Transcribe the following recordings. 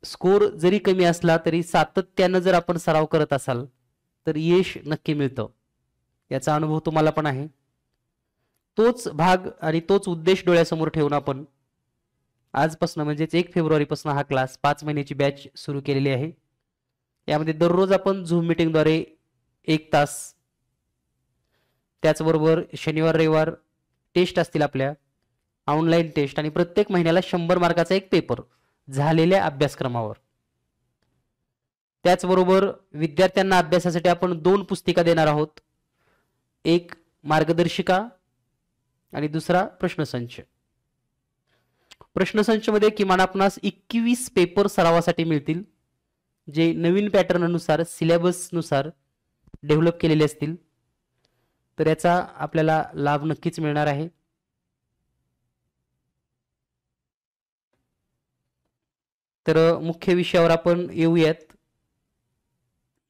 Score जरी कमी असला तरी सातत्यानं जर आपण सराव करत असाल तर यश नक्की मिळतं. याचा अनुभव तुम्हाला पण आहे. तोच भाग आणि तोच उद्देश डोळ्यासमोर ठेवून आपण आजपासून म्हणजेच 1 फेब्रुवारीपासून हा क्लास 5 महिन्याची बॅच सुरू केलेली आहे. यामध्ये दररोज आपण झूम मीटिंगद्वारे 1 तास, त्याचबरोबर शनिवार रविवार टेस्ट असतील आपल्या, ऑनलाईन टेस्ट, आणि प्रत्येक महिन्याला 100 मार्काचा एक पेपर झालेल्या अभ्यासक्रमावर. त्याचबरोबर विद्यार्थ्यांना अभ्यासासाठी आपण 2 पुस्तिका देणार आहोत. एक मार्गदर्शिका आणि दुसरा प्रश्नसंच. प्रश्नसंच मध्ये किमान आपणास 21 पेपर सरावासाठी मिळतील, जे नवीन पॅटर्न अनुसार सिलेबस नुसार डेव्हलप केलेले असतील. तर याचा आपल्याला लाभ नक्कीच मिळणार आहे. तर मुख्य विषयावर आपण येऊयात.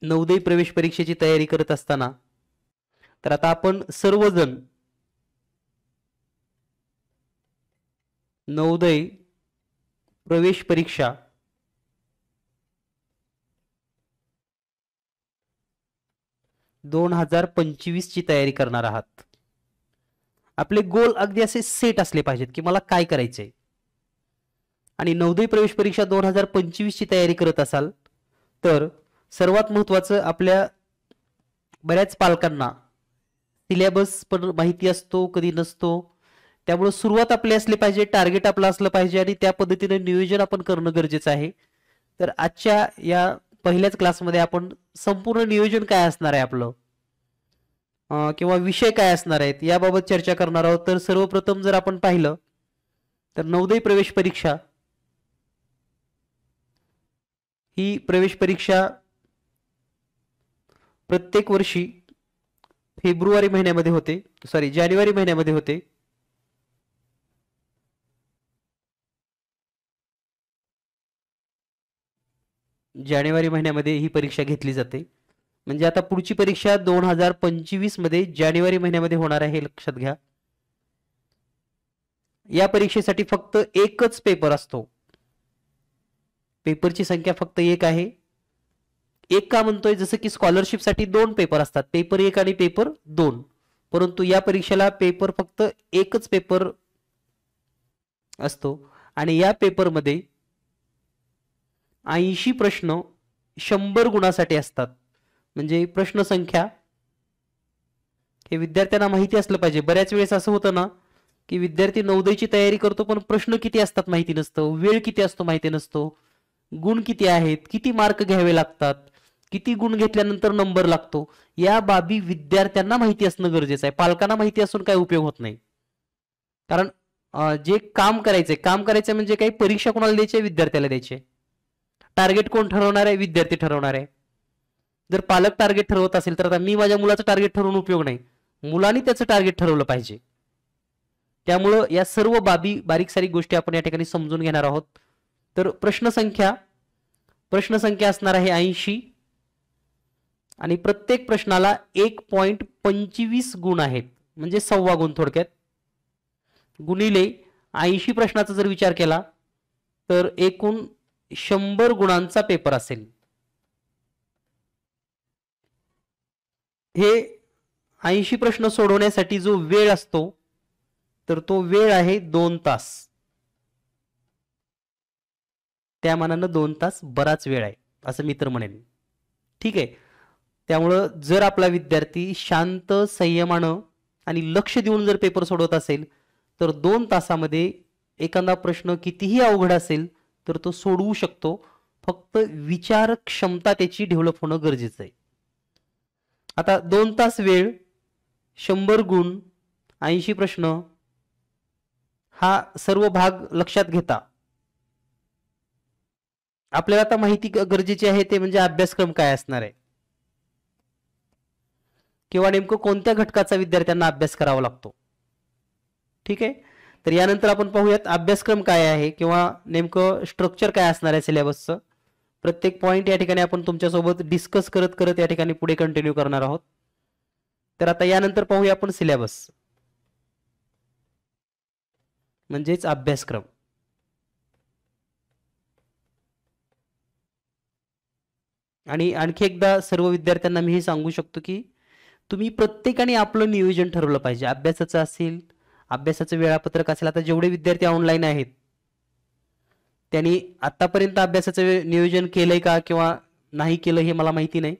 नवोदय प्रवेश परीक्षेची तयारी करत असताना तर आता आपण सर्वजण नवोदय प्रवेश परीक्षा ची तयारी करणार आहात. आपले गोल अगदी असे सेट असले पाहिजेत की मला काय करायचंय. आणि नवोदय प्रवेश परीक्षा 2025 ची तयारी करत असाल तर सर्वात महत्त्वाचं, आपल्या बऱ्याच पालकांना सिलेबस पण माहिती असतो, कधी नसतो. त्यामुळे सुरुवात आपली असली पाहिजे, टार्गेट आपलं असलं पाहिजे आणि त्या पद्धतीने नियोजन आपण करणं गरजेचं आहे. तर आजच्या या पहिल्याच क्लासमध्ये आपण संपूर्ण नियोजन काय असणार आहे आपलं किंवा विषय काय असणार आहेत याबाबत चर्चा करणार आहोत. तर सर्वप्रथम जर आपण पाहिलं तर नवोदय प्रवेश परीक्षा ही प्रवेश परीक्षा प्रत्येक वर्षी फेब्रुवारी महिन्यामध्ये होते, जानेवारी महिन्यामध्ये होते. जानेवारी महिन्यामध्ये ही परीक्षा घेतली जाते. म्हणजे आता पुढची परीक्षा 2025 मध्ये जानेवारी महिन्यामध्ये होणार आहे, हे लक्षात घ्या. या परीक्षेसाठी फक्त एकच पेपर असतो. पेपरची संख्या फक्त 1 आहे. एक का म्हणतोय, जसं की स्कॉलरशिपसाठी 2 पेपर असतात, पेपर 1 आणि पेपर 2. परंतु या परीक्षेला पेपर फक्त एकच पेपर असतो आणि या पेपरमध्ये 80 प्रश्न 100 गुणासाठी असतात. म्हणजे प्रश्न संख्या हे विद्यार्थ्यांना माहिती असलं पाहिजे. बऱ्याच वेळेस असं होतं ना की विद्यार्थी नवोदयची तयारी करतो पण प्रश्न किती असतात माहिती नसतं, वेळ किती असतो माहिती नसतो, गुण किती आहेत, किती मार्क घ्यावे लागतात, किती गुण घेतल्यानंतर नंबर लागतो, या बाबी विद्यार्थ्यांना माहिती असणं गरजेचं आहे. पालकांना माहिती असून काही उपयोग होत नाही. कारण जे काम करायचंय म्हणजे काही परीक्षा कोणाला द्यायची, विद्यार्थ्याला द्यायची. टार्गेट कोण ठरवणार आहे, विद्यार्थी ठरवणार आहे. जर पालक टार्गेट ठरवत असेल तर आता मी माझ्या मुलाचं टार्गेट ठरवून उपयोग नाही, मुलांनी त्याचं टार्गेट ठरवलं पाहिजे. त्यामुळं या सर्व बाबी बारीक सारीक गोष्टी आपण या ठिकाणी समजून घेणार आहोत. तर प्रश्नसंख्या असणार आहे 80 आणि प्रत्येक प्रश्नाला 1.25 गुण आहेत, म्हणजे सव्वा गुण थोडक्यात. गुणिले 80 प्रश्नाचा जर विचार केला तर एकूण 100 गुणांचा पेपर असेल. हे 80 प्रश्न सोडवण्यासाठी जो वेळ असतो तर तो वेळ आहे 2 तास. त्या मानानं 2 तास बराच वेळ आहे असं मी तर म्हणेन. ठीक आहे. त्यामुळं जर आपला विद्यार्थी शांत, संयमानं आणि लक्ष देऊन जर पेपर सोडवत असेल तर 2 तासामध्ये एखादा प्रश्न कितीही अवघड असेल तर तो सोडवू शकतो. फक्त विचार क्षमता त्याची डेव्हलप होणं गरजेचं आहे. आता 2 तास वेळ, 100 गुण, 80 प्रश्न, हा सर्व भाग लक्षात घेता आपल्याला आता माहिती गरजेची आहे ते म्हणजे अभ्यासक्रम काय असणार आहे किंवा नेमकं कोणत्या घटकाचा विद्यार्थ्यांना अभ्यास करावा लागतो. ठीक आहे. तर यानंतर आपण पाहूयात अभ्यासक्रम काय आहे किंवा नेमकं स्ट्रक्चर काय असणार आहे सिलेबसचं. प्रत्येक पॉइंट या ठिकाणी आपण तुमच्यासोबत डिस्कस करत करत या ठिकाणी पुढे कंटिन्यू करणार आहोत. तर आता यानंतर पाहूया आपण सिलेबस म्हणजेच अभ्यासक्रम. आणि आणखी एकदा सर्व विद्यार्थ्यांना मी हे सांगू शकतो की तुम्ही प्रत्येकाने आपलं नियोजन ठरवलं पाहिजे. अभ्यासाचं असेल, अभ्यासाचं वेळापत्रक असेल. आता जेवढे विद्यार्थी ऑनलाईन आहेत त्यांनी आतापर्यंत अभ्यासाचं नियोजन केलंय का किंवा नाही केलं हे मला माहिती नाही,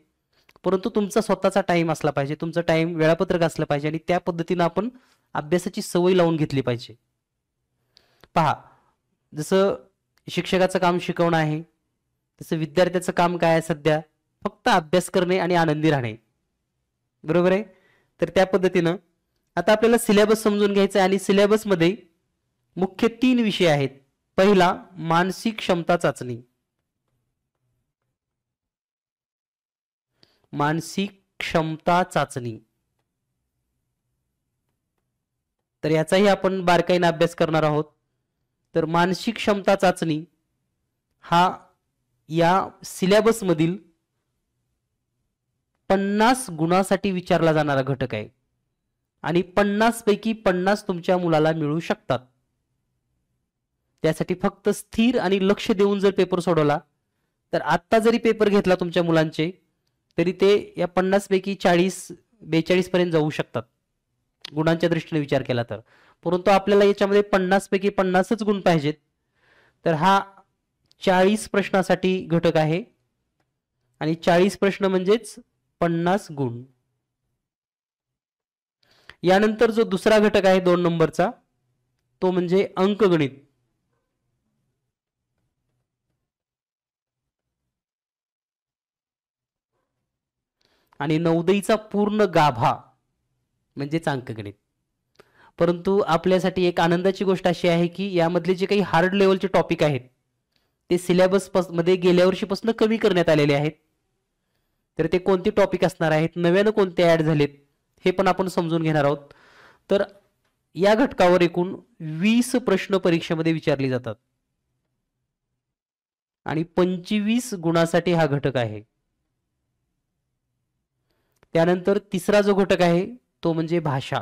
परंतु तुमचा स्वतःचा टाइम असला पाहिजे, तुमचं टाइम वेळापत्रक असलं पाहिजे आणि त्या पद्धतीनं आपण अभ्यासाची सवय लावून घेतली पाहिजे. पहा, जसं शिक्षकाचं काम शिकवणं आहे, तसं विद्यार्थ्याचं काम काय आहे सध्या? फक्त अभ्यास करणे आणि आनंदी राहणे. बरोबर आहे? तर त्या पद्धतीनं आता आपल्याला सिलेबस समजून घ्यायचा आहे आणि सिलेबसमध्ये मुख्य 3 विषय आहेत. पहिला, मानसिक क्षमता चाचणी. मानसिक क्षमता चाचणी. तर याचाही आपण बारकाईने अभ्यास करणार आहोत. तर मानसिक क्षमता चाचणी हा या सिलेबस मधील 50 गुणासाठी विचारला जाणारा घटक आहे आणि 50 पैकी 50 तुमच्या मुलाला मिळू शकतात. त्यासाठी फक्त स्थिर आणि लक्ष देऊन जर पेपर सोडवला तर आता जरी पेपर घेतला तुमच्या मुलांचे तरी ते या 50 पैकी 40-42 पर्यंत जाऊ शकतात गुणांच्या दृष्टीने विचार केला तर. परंतु आपल्याला याच्यामध्ये 50 पैकी 50च गुण पाहिजेत. तर हा 40 प्रश्नासाठी घटक आहे आणि 40 प्रश्न म्हणजेच 50 गुण. यानंतर जो दुसरा घटक आहे 2 नंबरचा तो म्हणजे अंकगणित. आणि नवोदयीचा पूर्ण गाभा म्हणजेच अंकगणित. परंतु आपल्यासाठी एक आनंदाची गोष्ट अशी आहे की यामधले जे काही हार्ड लेवलचे टॉपिक आहेत ते सिलेबस मध्ये गेल्या वर्षीपासून कमी करण्यात आलेले आहेत. तर ते कोणते टॉपिक असणार आहेत, नव्यानं कोणते ऍड झालेत हे पण आपण समजून घेणार आहोत. तर या घटकावर एकूण 20 प्रश्न परीक्षेमध्ये विचारले जातात आणि 25 गुणासाठी हा घटक आहे. त्यानंतर तिसरा जो घटक आहे तो म्हणजे भाषा.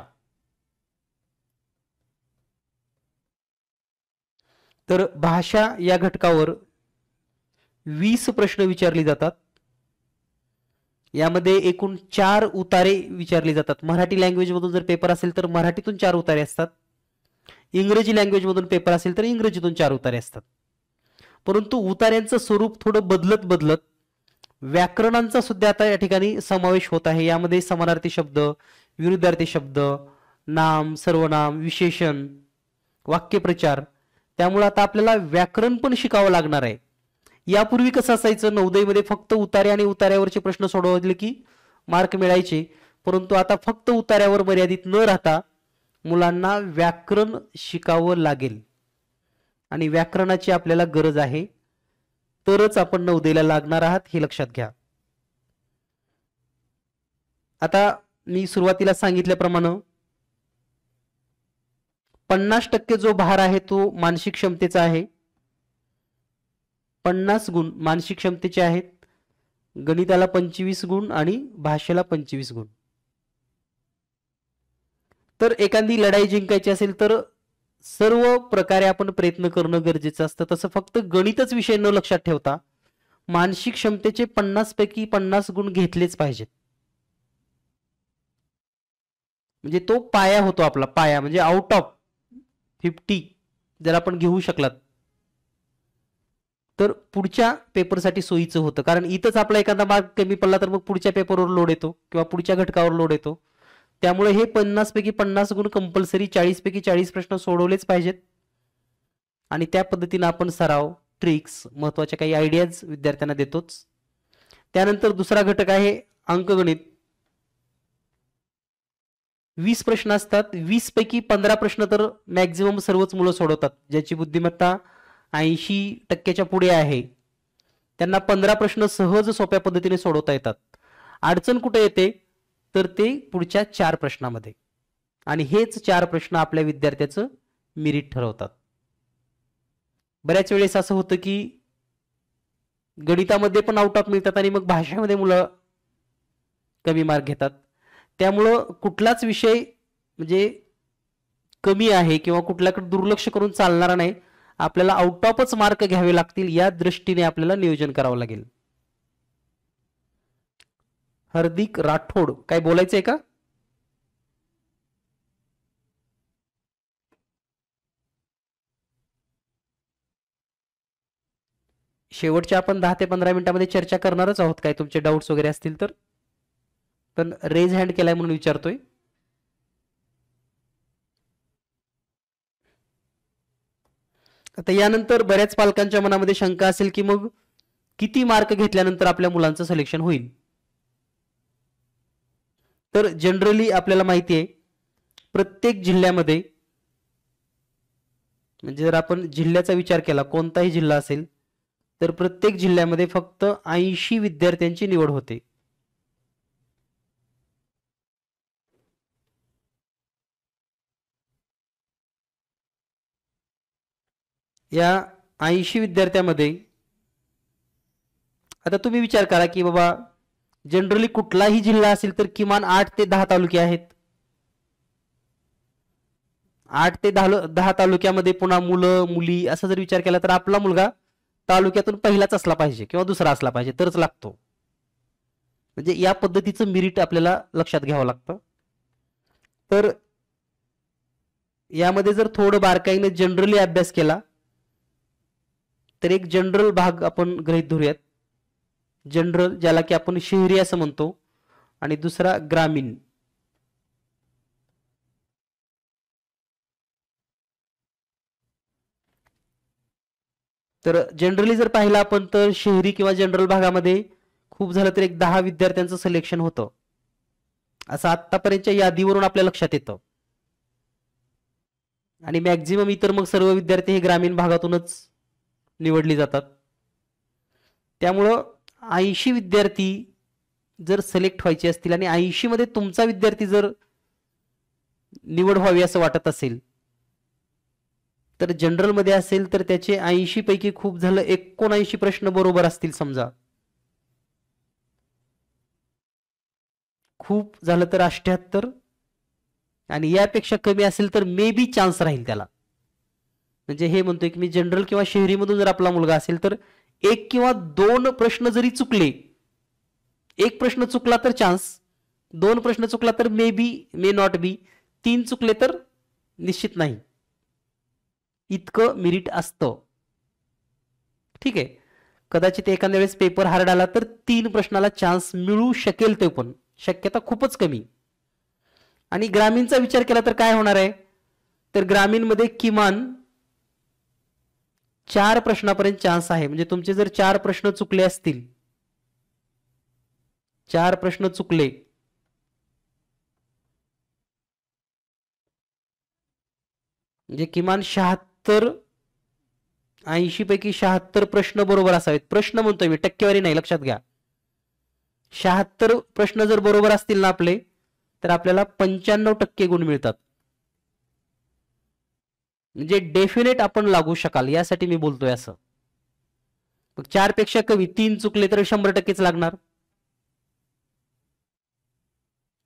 तर भाषा या घटकावर 20 प्रश्न विचारले जातात. यामध्ये एकूण 4 उतारे विचारले जातात. मराठी लँग्वेज मधून जर पेपर असेल तर मराठीतून 4 उतारे असतात. इंग्रजी लँग्वेज मधून पेपर असेल तर इंग्रजीतून 4 उतारे असतात. परंतु उतार्यांचं स्वरूप थोडं बदलत बदलत व्याकरणांचा सुद्धा आता या ठिकाणी समावेश होत आहे. यामध्ये समानार्थी शब्द, विरुद्धार्थी शब्द, नाम, सर्वनाम, विशेषण, वाक्यप्रचार, त्यामुळे आता आपल्याला व्याकरण पण शिकावं लागणार आहे. यापूर्वी कसं असायचं, नवोदयमध्ये फक्त उतारे आणि उतार्यावरचे प्रश्न सोडवले की मार्क मिळायचे. परंतु आता फक्त उतार्यावर मर्यादित न राहता मुलांना व्याकरण शिकावं लागेल आणि व्याकरणाची आपल्याला गरज आहे. तरच आपण नवोदयला लागणार आहात हे लक्षात घ्या. आता मी सुरुवातीला सांगितल्याप्रमाणे 50% जो भार आहे तो मानसिक क्षमतेचा आहे. 50 गुण मानसिक क्षमतेचे आहेत. गणिताला 25 गुण आणि भाषेला 25 गुण. तर एखादी लढाई जिंकायची असेल तर सर्व प्रकारे आपण प्रयत्न करणं गरजेचं असतं. तसं फक्त गणितच विषय न लक्षात ठेवता मानसिक क्षमतेचे 50 पैकी 50 गुण घेतलेच पाहिजेत. म्हणजे तो पाया होतो आपला. पाया म्हणजे आउट ऑफ 50 जर आपण घेऊ शकलात तर पुढच्या पेपरसाठी सोयीचं होतं. कारण इथंच आपला एखादा मार्क कमी पडला तर मग पुढच्या पेपरवर लोड येतो किंवा पुढच्या घटकावर लोड येतो. त्यामुळे हे 50 पैकी 50 गुण कंपल्सरी 40 पैकी 40 प्रश्न सोडवलेच पाहिजेत आणि त्या पद्धतीने आपण सराव, ट्रिक्स, महत्त्वाच्या काही आयडियाज विद्यार्थ्यांना देतोच. त्यानंतर दुसरा घटक आहे अंकगणित. 20 प्रश्न असतात. 20 पैकी 15 प्रश्न तर मॅक्झिमम सर्वच मुलं सोडवतात. ज्याची बुद्धिमत्ता 80% पुढे आहे त्यांना 15 प्रश्न सहज सोप्या पद्धतीने सोडवता येतात. अडचण कुठे येते तर ते पुढच्या 4 प्रश्नामध्ये आणि हेच 4 प्रश्न आपल्या विद्यार्थ्याचं मेरिट ठरवतात. बऱ्याच वेळेस असं होतं की गणितामध्ये पण आउट ऑफ मिळतात आणि मग भाषेमध्ये मुलं कमी मार्क घेतात. त्यामुळं कुठलाच विषय म्हणजे कमी आहे किंवा कुठल्याकडे दुर्लक्ष करून चालणार नाही. आपल्याला आउट ऑफच मार्क घ्यावे लागतील या दृष्टीने आपल्याला नियोजन करावं लागेल. हार्दिक राठोड, काय बोलायचंय का? शेवटच्या आपण 10 ते 15 मिनिटांमध्ये चर्चा करणारच आहोत. काय तुमचे डाऊट्स वगैरे असतील तर. पण रेज हँड केलाय म्हणून विचारतोय. आता यानंतर बऱ्याच पालकांच्या मनामध्ये शंका असेल की मग किती मार्क घेतल्यानंतर आपल्या मुलांचं सिलेक्शन होईल. तर जनरली आपल्याला माहिती आहे प्रत्येक जिल्ह्यामध्ये, म्हणजे जर आपण जिल्ह्याचा विचार केला, कोणताही जिल्हा असेल तर प्रत्येक जिल्ह्यामध्ये फक्त 80 विद्यार्थ्यांची निवड होते. या 80 विद्यार्थ्यामध्ये आता तुम्ही विचार करा की बाबा जनरली कुठलाही जिल्हा असेल तर किमान 8 ते 10 तालुके आहेत. 8 ते 10 तालुक्यामध्ये पुन्हा मुलं मुली असा जर विचार केला तर आपला मुलगा तालुक्यातून पहिलाच असला पाहिजे किंवा दुसरा असला पाहिजे तरच लागतो. म्हणजे या पद्धतीचं मेरिट आपल्याला लक्षात घ्यावं लागतं. तर यामध्ये जर थोडं बारकाईने जनरली अभ्यास केला तर एक जनरल भाग आपण गृहीत धरूयात. जनरल ज्याला की आपण शहरी असं म्हणतो आणि दुसरा ग्रामीण. तर जनरली जर पाहिलं आपण तर शहरी किंवा जनरल भागामध्ये खूप झालं तर एक 10 विद्यार्थ्यांचं सिलेक्शन होतं असं आतापर्यंतच्या यादीवरून आपल्या लक्षात येतं. आणि मॅक्झिमम इतर मग सर्व विद्यार्थी हे ग्रामीण भागातूनच निवडली जातात. त्यामुळं 80 विद्यार्थी जर सिलेक्ट व्हायचे असतील आणि 80 मध्ये तुमचा विद्यार्थी जर निवड व्हावी असं वाटत असेल तर जनरल मध्ये असेल तर त्याचे 80 पैकी खूप झालं 79 प्रश्न बरोबर असतील समजा, खूप झालं तर 78, आणि यापेक्षा कमी असेल तर मे बी चान्स राहील त्याला. म्हणजे हे म्हणतोय की मी जनरल किंवा शहरी मधून जर आपला मुलगा असेल तर 1 किंवा 2 प्रश्न जरी चुकले, 1 प्रश्न चुकला तर चान्स, 2 प्रश्न चुकला तर may be may not be, 3 चुकले तर निश्चित नाही, इतकं मेरिट असतं. ठीक आहे. कदाचित एखाद्या वेळेस पेपर हार्ड आला तर 3 प्रश्नाला चान्स मिळू शकेल, ते पण शक्यता खूपच कमी. आणि ग्रामीणचा विचार केला तर काय होणार आहे, तर ग्रामीणमध्ये किमान 4 प्रश्नापर्यंत चान्स आहे. म्हणजे तुमचे जर 4 प्रश्न चुकले असतील, 4 प्रश्न चुकले म्हणजे किमान 76, 80 पैकी 76 प्रश्न बरोबर असावेत. प्रश्न म्हणतोय मी, टक्केवारी नाही, लक्षात घ्या. 76 प्रश्न जर बरोबर असतील ना आपले तर आपल्याला 95% गुण मिळतात. म्हणजे डेफिनेट आपण लागू शकाल यासाठी मी बोलतोय असं. मग 4 पेक्षा कमी 3 चुकले तर 100%च लागणार.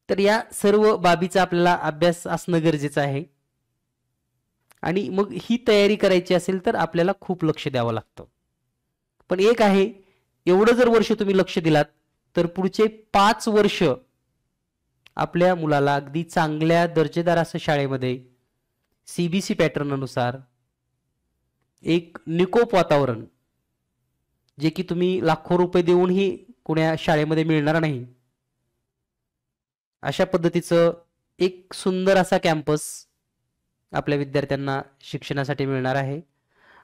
तर या सर्व बाबीचा आपल्याला अभ्यास असणं गरजेचं आहे. आणि मग ही तयारी करायची असेल तर आपल्याला खूप लक्ष द्यावं लागतं. पण एक आहे, एवढं जर वर्ष तुम्ही लक्ष दिलात तर पुढचे 5 वर्ष आपल्या मुलाला अगदी चांगल्या दर्जेदार असं शाळेमध्ये सीबीसी पॅटर्न अनुसार एक निकोप वातावरण, जे की तुम्ही लाखो रुपये देऊनही कोण्या शाळेमध्ये मिळणार नाही, अशा पद्धतीचं एक सुंदर असा कॅम्पस आपल्या विद्यार्थ्यांना शिक्षणासाठी मिळणार आहे.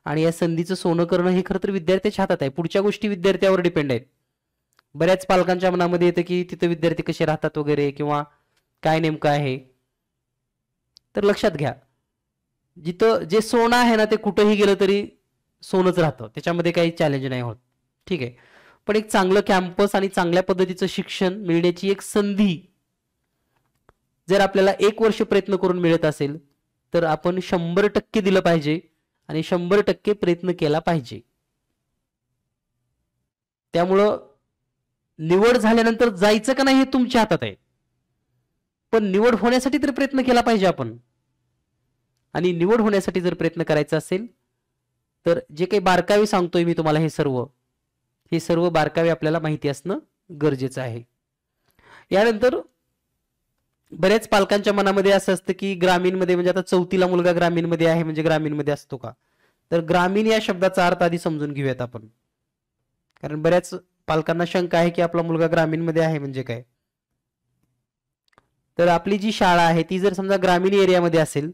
आणि या संधीचं सोनं करणं हे खरं तर विद्यार्थ्याच्या हातात आहे. पुढच्या गोष्टी विद्यार्थ्यावर डिपेंड आहेत. बऱ्याच पालकांच्या मनामध्ये येतं की तिथे विद्यार्थी कसे राहतात वगैरे किंवा काय नेमकं आहे. तर लक्षात घ्या, जिथं जे सोनं आहे ना ते कुठेही गेलं तरी सोनंच राहतं, त्याच्यामध्ये काही चॅलेंज नाही होत. ठीक आहे. पण एक चांगलं कॅम्पस आणि चांगल्या पद्धतीचं शिक्षण मिळण्याची एक संधी जर आपल्याला 1 वर्ष प्रयत्न करून मिळत असेल तर आपण 100% दिलं पाहिजे आणि 100% प्रयत्न केला पाहिजे. त्यामुळं निवड झाल्यानंतर जायचं का नाही हे तुमच्या हातात आहे, पण निवड होण्यासाठी तर प्रयत्न केला पाहिजे आपण. आणि निवड होण्यासाठी जर प्रयत्न करायचा असेल तर जे काही बारकावे सांगतोय मी तुम्हाला, हे सर्व बारकावे आपल्याला माहिती असणं गरजेचं आहे. यानंतर बऱ्याच पालकांच्या मनामध्ये असं असतं की ग्रामीणमध्ये म्हणजे आता चौथीला मुलगा ग्रामीणमध्ये आहे म्हणजे ग्रामीणमध्ये असतो का, तर ग्रामीण या शब्दाचा अर्थ आधी समजून घेऊयात आपण, कारण बऱ्याच पालकांना शंका आहे की आपला मुलगा ग्रामीणमध्ये आहे म्हणजे काय. तर आपली जी शाळा आहे ती जर समजा ग्रामीण एरियामध्ये असेल,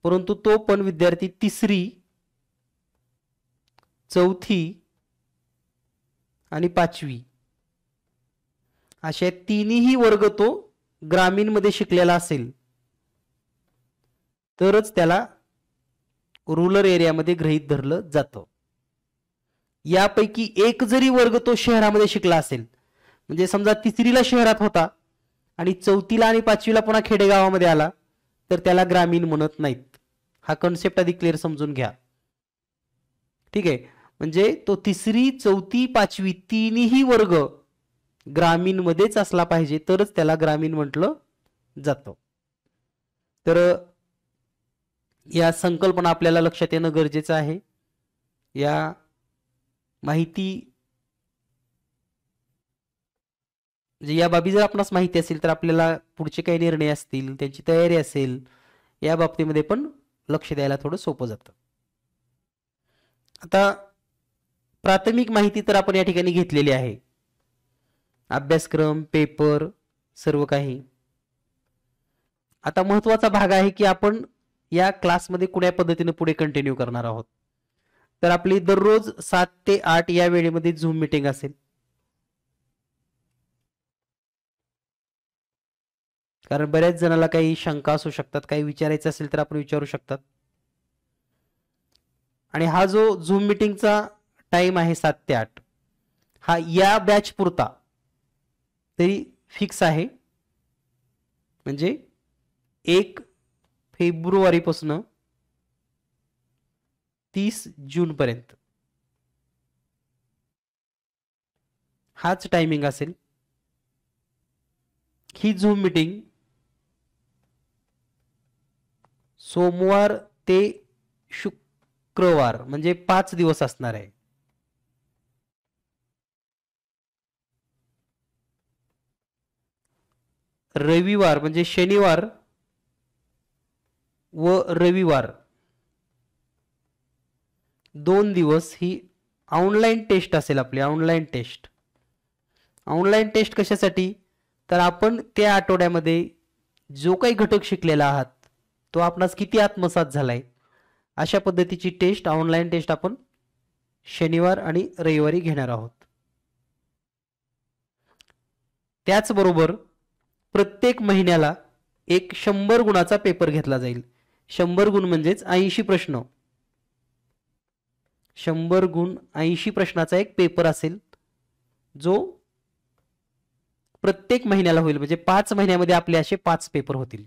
परंतु तो पण विद्यार्थी तिसरी, चौथी आणि पाचवी अशा तिन्ही वर्ग तो ग्रामीणमध्ये शिकलेला असेल तरच त्याला रूरल एरियामध्ये गृहीत धरलं जातं. यापैकी एक जरी वर्ग तो शहरामध्ये शिकला असेल, म्हणजे समजा तिसरीला शहरात होता आणि चौथीला आणि पाचवीला पुन्हा खेडेगावामध्ये आला, तर त्याला ग्रामीण म्हणत नाहीत. हा कन्सेप्ट आधी क्लिअर समजून घ्या. ठीक आहे, म्हणजे तो तिसरी, चौथी, पाचवी तिन्ही वर्ग ग्रामीणमध्येच असला पाहिजे तरच त्याला ग्रामीण म्हटलं जातं. तर या संकल्पना आपल्याला लक्षात येणं गरजेचं आहे. या माहिती या बाबी जर आपणास माहिती असेल तर आपल्याला पुढचे काही निर्णय असतील, त्यांची तयारी असेल, या बाबतीमध्ये पण लक्ष द्यायला थोडं सोपं जातं. आता प्राथमिक माहिती तर आपण या ठिकाणी घेतलेली आहे, अभ्यासक्रम, पेपर, सर्व काही. आता महत्वाचा भाग आहे की आपण या क्लासमध्ये कुण्या पद्धतीने पुढे कंटिन्यू करणार आहोत. तर आपली दररोज 7 ते 8 या वेळेमध्ये झूम मीटिंग असेल. कारण बऱ्याच जणांना काही शंका असू शकतात, काही विचारायचं असेल तर आपण विचारू शकतात. आणि हा जो झूम मीटिंगचा टाइम आहे 7 ते 8, हा या बॅच पुरता तरी फिक्स आहे. म्हणजे 1 फेब्रुवारीपासून 30 जून पर्यंत हाच टायमिंग असेल. ही झूम मीटिंग सोमवार ते शुक्रवार म्हणजे 5 दिवस असणार आहे. रविवार म्हणजे शनिवार व रविवार 2 दिवस ही ऑनलाईन टेस्ट असेल आपली. Online taste. ऑनलाईन टेस्ट कशासाठी, तर आपण त्या आठवड्यामध्ये जो काही घटक शिकलेला आहात तो आपणास किती आत्मसात झालाय, अशा पद्धतीची टेस्ट, ऑनलाईन टेस्ट आपण शनिवार आणि रविवारी घेणार आहोत. त्याचबरोबर प्रत्येक महिन्याला एक 100 गुणाचा पेपर घेतला जाईल. 100 गुण म्हणजेच 80 प्रश्न. 100 गुण 80 प्रश्नाचा एक पेपर असेल, जो प्रत्येक महिन्याला होईल. म्हणजे 5 महिन्यामध्ये आपले असे 5 पेपर होतील.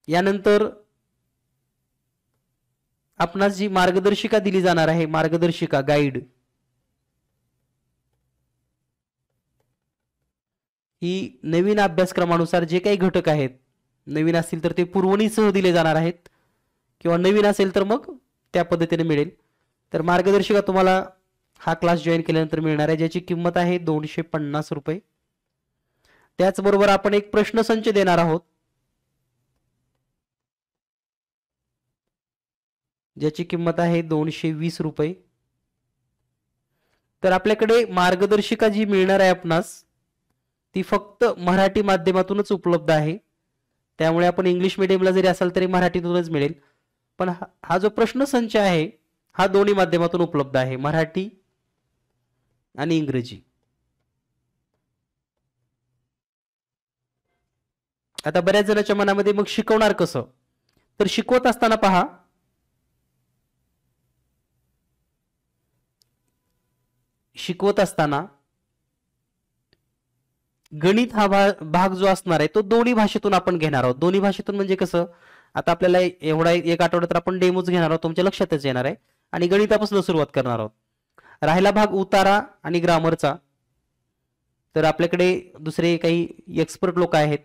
यानंतर आपणास जी मार्गदर्शिका दिली जाणार आहे, मार्गदर्शिका गाईड, ही नवीन अभ्यासक्रमानुसार जे काही घटक आहेत, नवीन असतील तर ते पुरवणीसह दिले जाणार आहेत, किंवा नवीन असेल तर मग त्या पद्धतीने मिळेल. तर मार्गदर्शिका तुम्हाला हा क्लास जॉईन केल्यानंतर मिळणार आहे, ज्याची किंमत आहे 250 रुपये. त्याचबरोबर आपण एक प्रश्नसंच देणार आहोत, ज्याची किंमत आहे 220 रुपये. तर आपल्याकडे मार्गदर्शिका जी मिळणार आहे आपणास, ती फक्त मराठी माध्यमातूनच उपलब्ध आहे. त्यामुळे आपण इंग्लिश मीडियमला जरी असाल तरी मराठीतूनच मिळेल. पण हा जो प्रश्नसंच आहे हा दोन्ही माध्यमातून उपलब्ध आहे, मराठी आणि इंग्रजी. आता बऱ्याच जणांच्या मनामध्ये मग शिकवणार कसं, तर शिकवत असताना पहा, शिकवत असताना गणित हा भाग जो असणार आहे तो दोन्ही भाषेतून आपण घेणार आहोत. दोन्ही भाषेतून म्हणजे कसं, आता आपल्याला एवढा एक आठवड्यात तर आपण डेमोच घेणार आहोत, तुमच्या लक्षातच येणार आहे, आणि गणितापासून सुरुवात करणार आहोत. राहिला भाग उतारा आणि ग्रामरचा, तर आपल्याकडे दुसरे काही एक्सपर्ट लोक आहेत,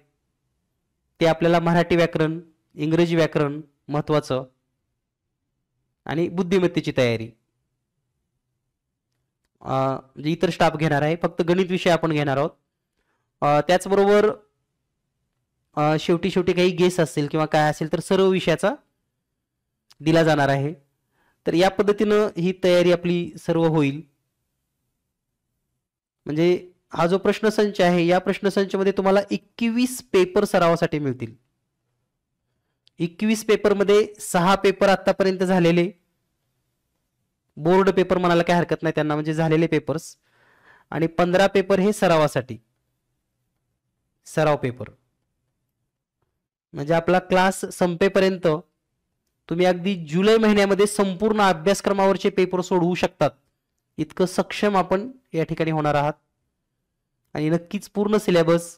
ते आपल्याला मराठी व्याकरण, इंग्रजी व्याकरण महत्वाचं, आणि बुद्धिमत्तेची तयारी. म्हणजे इतर स्टाफ घेणार आहे, फक्त गणित विषय आपण घेणार आहोत. त्याचबरोबर शेवटी शेवटी काही गेस असतील किंवा काय असेल तर सर्व विषयाचा दिला जाणार आहे. तर या पद्धतीनं ही तयारी आपली सर्व होईल. म्हणजे हा जो प्रश्नसंच आहे, या प्रश्नसंचमध्ये तुम्हाला 21 पेपर सरावासाठी मिळतील. 21 पेपरमध्ये 6 पेपर आतापर्यंत झालेले, बोर्ड पेपर म्हणायला काही हरकत नाही त्यांना, म्हणजे झालेले पेपर्स, आणि 15 पेपर हे सरावासाठी, सराव पेपर. म्हणजे आपला क्लास संपेपर्यंत तुम्ही अगदी जुलै महिन्यामध्ये संपूर्ण अभ्यासक्रमावरचे पेपर सोडवू शकतात, इतकं सक्षम आपण या ठिकाणी होणार आहात. आणि नक्कीच पूर्ण सिलेबस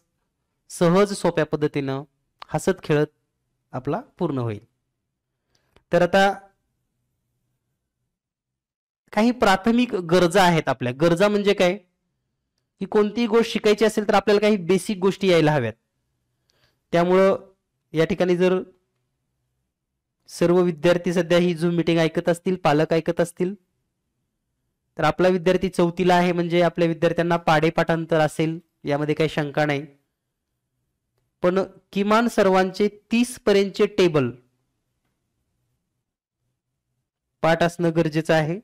सहज सोप्या पद्धतीनं हसत खेळत आपला पूर्ण होईल. तर आता काही प्राथमिक गरजा आहेत आपल्या. गरजा म्हणजे काय, की कोणतीही गोष्ट शिकायची असेल तर आपल्याला काही बेसिक गोष्टी यायला हव्यात. त्यामुळं या ठिकाणी जर सर्व विद्यार्थी सध्या ही झूम मीटिंग ऐकत असतील, पालक ऐकत असतील, तर आपला विद्यार्थी 4थीला आहे, म्हणजे आपल्या विद्यार्थ्यांना पाढे-पाठांतर असेल यामध्ये काही शंका नाही. पण किमान सर्वांचे 30 पर्यंतचे टेबल पाठ असणं गरजेचं आहे.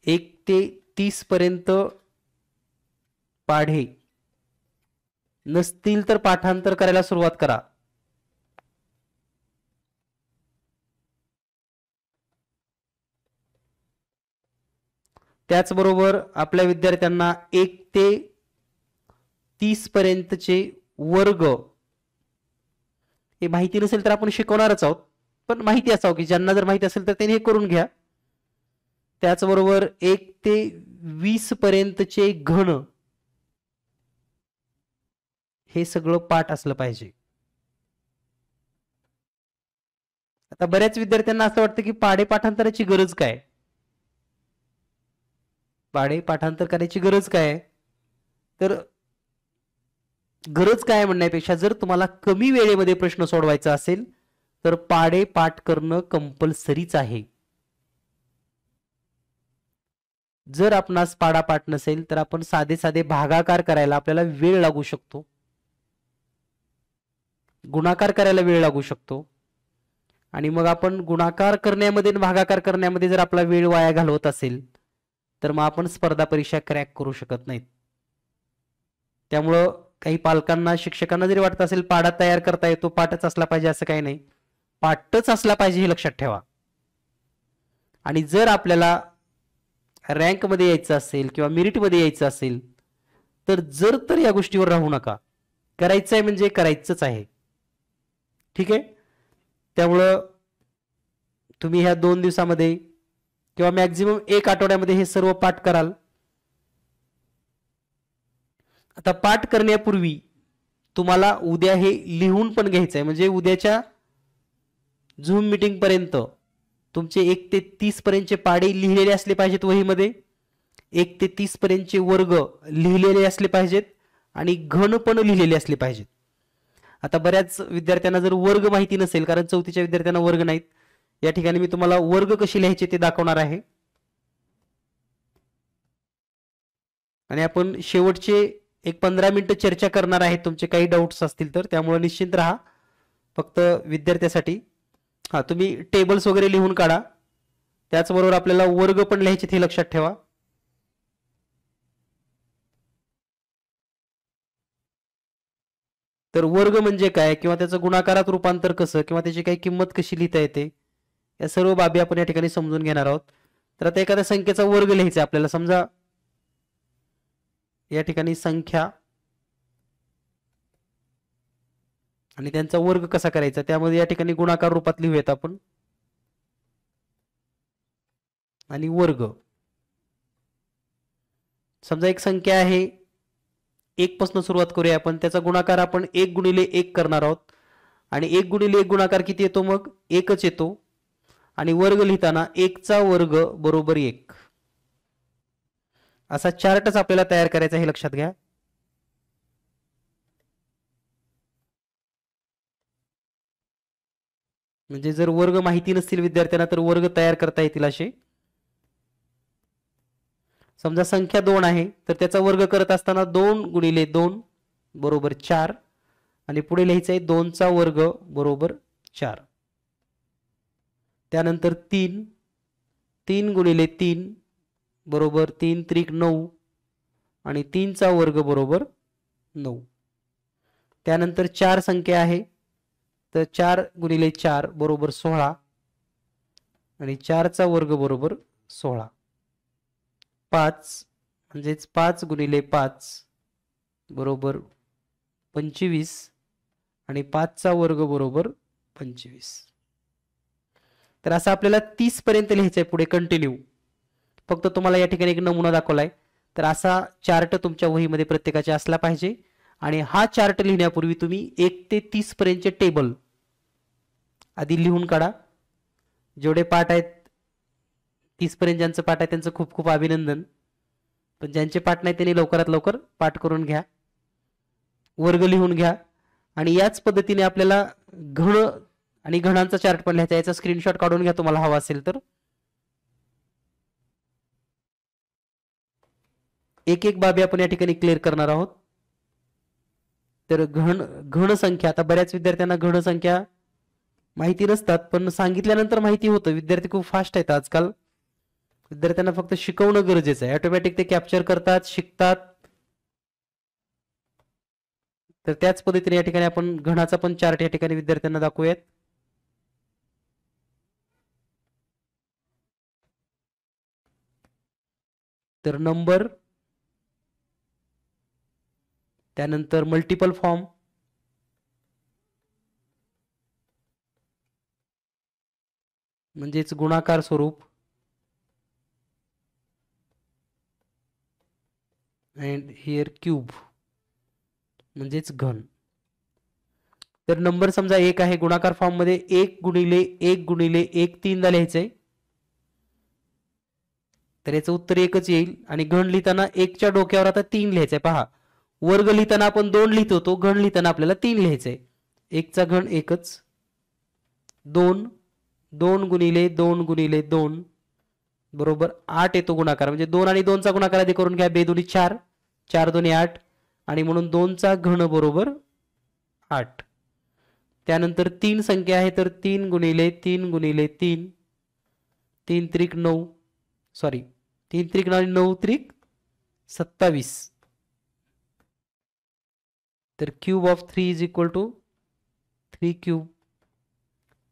1 ते 30 पर्यंत पाढे नसतील तर पाठांतर करायला सुरुवात करा. त्याचबरोबर आपल्या विद्यार्थ्यांना 1 ते 30 पर्यंतचे वर्ग हे माहिती नसेल तर आपण शिकवणारच आहोत, पण माहिती असावं, की ज्यांना जर माहिती असेल तर त्यांनी हे करून घ्या. त्याचबरोबर 1 ते 20 पर्यंतचे घन हे सगळं पाठ असलं पाहिजे. आता बऱ्याच विद्यार्थ्यांना असं वाटतं की पाढे पाठांतराची गरज काय, पाढे पाठांतर करायची गरज काय. तर गरज काय म्हणण्यापेक्षा जर तुम्हाला कमी वेळेमध्ये प्रश्न सोडवायचा असेल तर पाढे पाठ करणं कंपल्सरीच आहे. जर आपणास पाढा पाठ नसेल तर आपण साधे साधे भागाकार करायला आपल्याला वेळ लागू शकतो, गुणाकार करायला वेळ लागू शकतो, आणि मग आपण गुणाकार करण्यामध्ये आणि भागाकार करण्यामध्ये जर आपला वेळ वाया घालवत असेल तर मग आपण स्पर्धा परीक्षा क्रॅक करू शकत नाहीत. त्यामुळं काही पालकांना, शिक्षकांना जरी वाटत असेल पाढा तयार करता येतो, पाठच असला पाहिजे, असं काही नाही. पाठच असला पाहिजे हे लक्षात ठेवा. आणि जर आपल्याला रँक मध्ये यायचं असेल किंवा मेरिट मध्ये यायचं असेल तर जर तर या गोष्टीवर राहू नका. करायचं आहे म्हणजे करायचंच आहे. ठीक आहे. त्यामुळं तुम्ही ह्या 2 दिवसामध्ये किंवा मॅक्झिमम 1 आठवड्यामध्ये हे सर्व पाठ कराल. आता पाठ करण्यापूर्वी तुम्हाला उद्या हे लिहून पण घ्यायचं आहे, म्हणजे उद्याच्या झूम मीटिंग पर्यंत तुमचे 1 ते 30 पर्यंतचे पाढे लिहिलेले असले पाहिजेत वहीमध्ये, 1 ते 30 पर्यंतचे वर्ग लिहिलेले असले पाहिजेत, आणि घन पण लिहिलेले असले पाहिजेत. आता बऱ्याच विद्यार्थ्यांना जर वर्ग माहिती नसेल, कारण 4थीच्या विद्यार्थ्यांना वर्ग नाहीत, या ठिकाणी मी तुम्हाला वर्ग कशी लिहायचे ते दाखवणार आहे. आणि आपण शेवटचे एक 15 मिनिटं चर्चा करणार आहे, तुमचे काही डाऊट्स असतील तर, त्यामुळे निश्चिंत राहा. फक्त विद्यार्थ्यासाठी तुम्ही टेबल्स वगैरे लिहून काढा. त्याचबरोबर आपल्याला वर्ग पण लिहायचे हे लक्षात ठेवा. तर वर्ग म्हणजे काय, किंवा त्याचं गुणाकारात रूपांतर कसं, किंवा त्याची काही किंमत कशी लिहिता येते, या सर्व बाबी आपण या ठिकाणी समजून घेणार आहोत. तर आता एखाद्या संख्येचा वर्ग लिहायचा आपल्याला, समजा या ठिकाणी संख्या आणि त्यांचा वर्ग कसा करायचा, त्यामध्ये या ठिकाणी गुणाकार रूपात लिहूयात आपण. आणि वर्ग, समजा एक संख्या आहे, 1 पासून सुरुवात करूया आपण. त्याचा गुणाकार आपण 1 गुणिले 1 करणार आहोत, आणि 1 गुणिले 1 गुणाकार किती येतो, मग 1च येतो. आणि वर्ग लिहिताना 1 चा वर्ग बरोबर 1, असा चार्टच आपल्याला तयार करायचा हे लक्षात घ्या. म्हणजे जर वर्ग माहिती नसतील विद्यार्थ्यांना तर वर्ग तयार करता येतील असे. समजा संख्या 2 आहे तर त्याचा वर्ग करत असताना 2 गुणिले 2 बरोबर 4 आणि पुढे लिहायचं आहे 2 चा वर्ग बरोबर 4. त्यानंतर 3 गुणिले 3 बरोबर 3 त्रिक 9 आणि 3 चा वर्ग बरोबर 9. त्यानंतर 4 संख्या आहे तर 4 गुणिले 4 बरोबर 16 आणि 4 चा वर्ग बरोबर 16. 5 म्हणजेच 5 गुणिले 5 बरोबर 25 आणि 5 चा वर्ग बरोबर 25. तर असं आपल्याला 30 पर्यंत लिहायचं आहे पुढे कंटिन्यू. फक्त तुम्हाला या ठिकाणी एक नमुना दाखवलाय. तर असा चार्ट तुमच्या वहीमध्ये प्रत्येकाचे असला पाहिजे आणि हा चार्ट लिहिण्यापूर्वी तुम्ही 1 ते 30 पर्यंतचे टेबल आधी लिहून काढा. जेवढे पाठ आहेत 30 पर्यंत ज्यांचं पाठ आहे त्यांचं खूप खूप अभिनंदन. पण ज्यांचे पाठ नाही त्यांनी लवकरात लवकर पाठ करून घ्या, वर्ग लिहून घ्या आणि याच पद्धतीने आपल्याला घन आणि घणांचा चार्ट पण लिहायचा. याचा स्क्रीनशॉट काढून घ्या तुम्हाला हवा असेल तर. एक एक बाबी आपण या ठिकाणी क्लिअर करणार आहोत. तर घन संख्या, आता बऱ्याच विद्यार्थ्यांना घन संख्या माहिती नसतात पण सांगितल्यानंतर माहिती होतं. विद्यार्थी खूप फास्ट आहेत आजकाल. विद्यार्थ्यांना फक्त शिकवणं गरजेचं आहे. ऑटोमॅटिक ते कॅप्चर करतात, शिकतात. तर त्याच पद्धतीने या ठिकाणी आपण घणाचा पण चार्ट या ठिकाणी विद्यार्थ्यांना दाखवूयात. तर नंबर, त्यानंतर मल्टिपल फॉर्म, म्हणजेच गुणाकार स्वरूप, अँड हिअर क्यूब म्हणजेच घन. तर नंबर समजा 1 आहे, गुणाकार फॉर्म मध्ये 1 गुणिले 1 गुणिले 1 3दा लिहायचंय. तर याचं उत्तर 1च येईल. आणि घन लिहिताना 1 च्या डोक्यावर आता 3 लिहायचंय. पहा, वर्ग लिहिताना आपण 2 लिहित होतो, घन लिहिताना आपल्याला 3 लिहायचंय. 1 चा घन 1च. 2 गुणिले 2 गुणिले 2 बरोबर 8 येतो गुणाकार. म्हणजे 2 आणि 2 चा गुणाकार आधी करून घ्या. 2 दुनी 4, 4 दुनी 8 आणि म्हणून 2 चा घन बरोबर 8. त्यानंतर 3 संख्या आहे तर 3 गुणिले 3 गुणिले 3, 3 त्रिक 9, सॉरी 3 त्रिक 9 आणि 9 त्रिक 27. तर cube of 3 is equal to 3 cube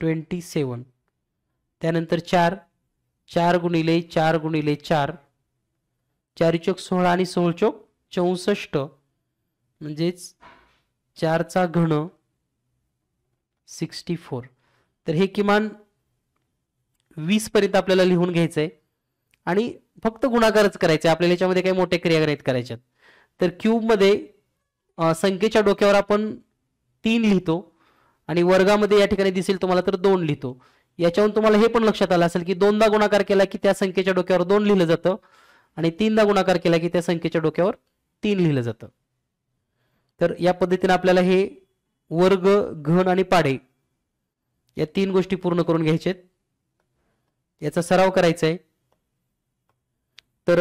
27. त्यानंतर 4 गुणिले 4 गुणिले 4, 4 चौक 16 आणि 16 चौक 64 म्हणजेच 4 चा घन 64. तर हे किमान 20 पर्यंत आपल्याला लिहून घ्यायचंय आणि फक्त गुणाकारच करायचे. आपल्याला याच्यामध्ये काही मोठे क्रिया नाहीत करायच्यात. तर क्यूब मध्ये संख्येच्या डोक्यावर आपण 3 लिहितो आणि वर्गामध्ये या ठिकाणी दिसेल तुम्हाला तर 2 लिहितो. याच्यावरून तुम्हाला हे पण लक्षात आलं असेल की 2दा गुणाकार केला की त्या संख्येच्या डोक्यावर 2 लिहिलं जातं आणि 3दा गुणाकार केला की त्या संख्येच्या डोक्यावर 3 लिहिलं जातं. तर या पद्धतीने आपल्याला हे वर्ग, घन आणि पाढे या 3 गोष्टी पूर्ण करून घ्यायचे. याचा सराव करायचा आहे. तर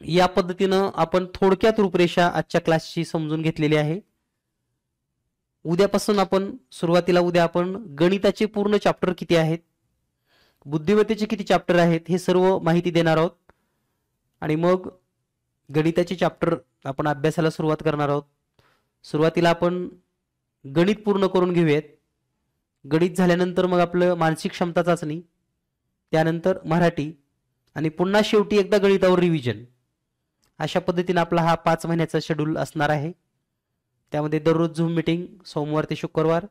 या पद्धतीनं आपण थोडक्यात रूपरेषा आजच्या क्लासची समजून घेतलेली आहे. उद्यापासून आपण सुरुवातीला उद्या आपण गणिताचे पूर्ण चॅप्टर किती आहेत, बुद्धिमत्तेचे किती चॅप्टर आहेत हे सर्व माहिती देणार आहोत आणि मग गणिताचे चॅप्टर आपण अभ्यासाला सुरुवात करणार आहोत. सुरुवातीला आपण गणित पूर्ण करून घेऊयात. गणित झाल्यानंतर मग आपलं मानसिक क्षमता चाचणी, त्यानंतर मराठी आणि पुन्हा शेवटी एकदा गणितावर रिव्हिजन. अशा पद्धतीने आपला हा 5 महिन्याचा शेड्यूल असणार आहे. त्यामध्ये दररोज झूम मीटिंग, सोमवार ते शुक्रवार,